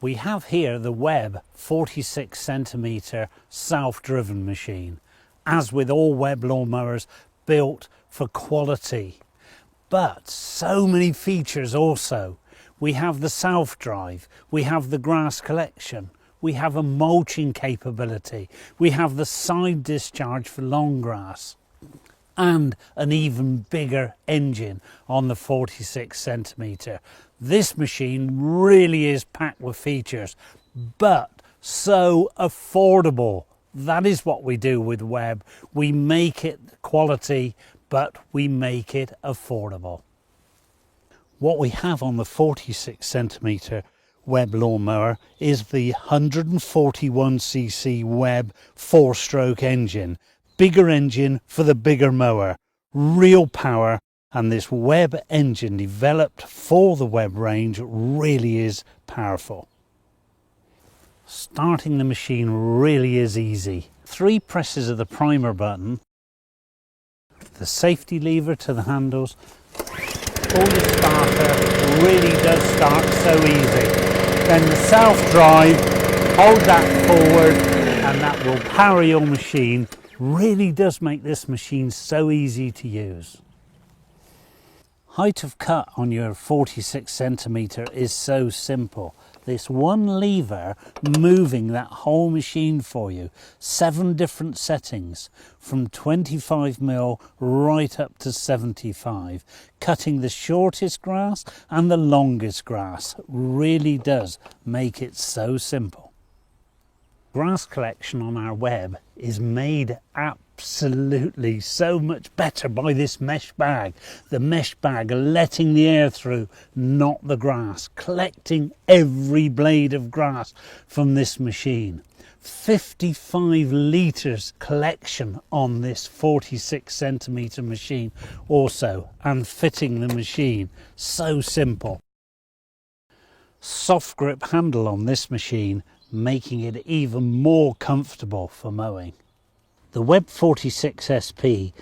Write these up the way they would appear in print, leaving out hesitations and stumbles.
We have here the Webb 46cm self-driven machine, as with all Webb lawnmowers, built for quality. But so many features also. We have the self-drive, we have the grass collection, we have a mulching capability, we have the side discharge for long grass, and an even bigger engine on the 46cm. This machine really is packed with features, but so affordable. That is what we do with Webb. We make it quality, but we make it affordable. What we have on the 46cm Webb lawnmower is the 141cc Webb 4-stroke engine. Bigger engine for the bigger mower, real power, and this Webb engine developed for the Webb range really is powerful. Starting the machine really is easy. 3 presses of the primer button, the safety lever to the handles. Pull the starter, really does start so easy. Then the self-drive, hold that forward and that will power your machine. Really does make this machine so easy to use. Height of cut on your 46cm is so simple. This one lever moving that whole machine for you. 7 different settings from 25mm right up to 75. Cutting the shortest grass and the longest grass really does make it so simple. Grass collection on our Webb is made absolutely so much better by this mesh bag. The mesh bag letting the air through, not the grass, collecting every blade of grass from this machine. 55 litres collection on this 46cm machine also, and fitting the machine so simple. Soft grip handle on this machine, making it even more comfortable for mowing. The Webb 46SP,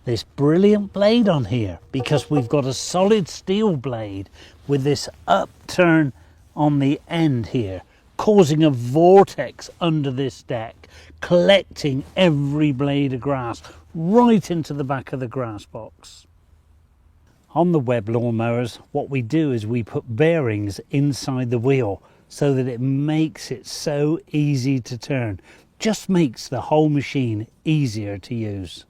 this brilliant blade on here, because we've got a solid steel blade with this upturn on the end here, causing a vortex under this deck, collecting every blade of grass right into the back of the grass box. On the Webb lawnmowers, what we do is we put bearings inside the wheel so that it makes it so easy to turn. Just makes the whole machine easier to use.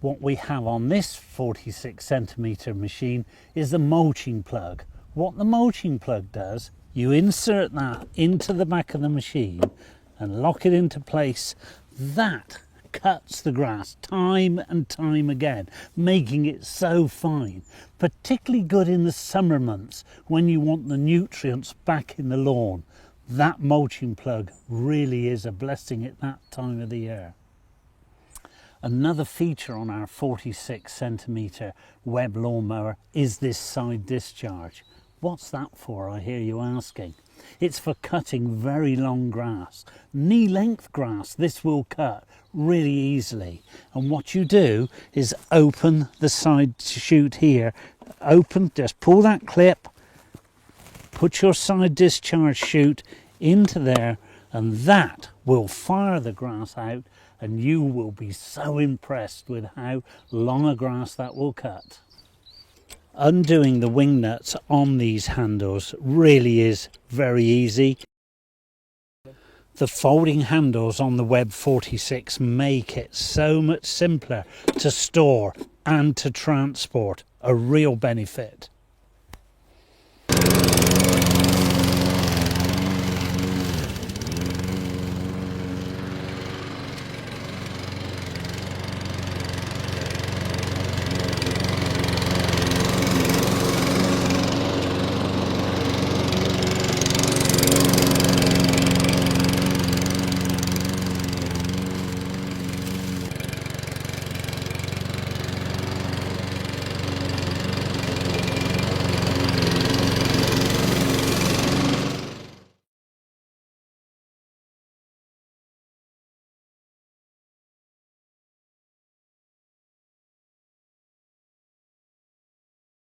What we have on this 46cm machine is the mulching plug. What the mulching plug does, you insert that into the back of the machine and lock it into place. That cuts the grass time and time again, making it so fine. Particularly good in the summer months when you want the nutrients back in the lawn. That mulching plug really is a blessing at that time of the year. Another feature on our 46cm Webb lawnmower is this side discharge. What's that for, I hear you asking? It's for cutting very long grass. Knee-length grass this will cut really easily. And what you do is open the side chute here. Open, just pull that clip, put your side discharge chute into there, and that will fire the grass out, and you will be so impressed with how long a grass that will cut. Undoing the wing nuts on these handles really is very easy. The folding handles on the Webb 46 make it so much simpler to store and to transport, a real benefit.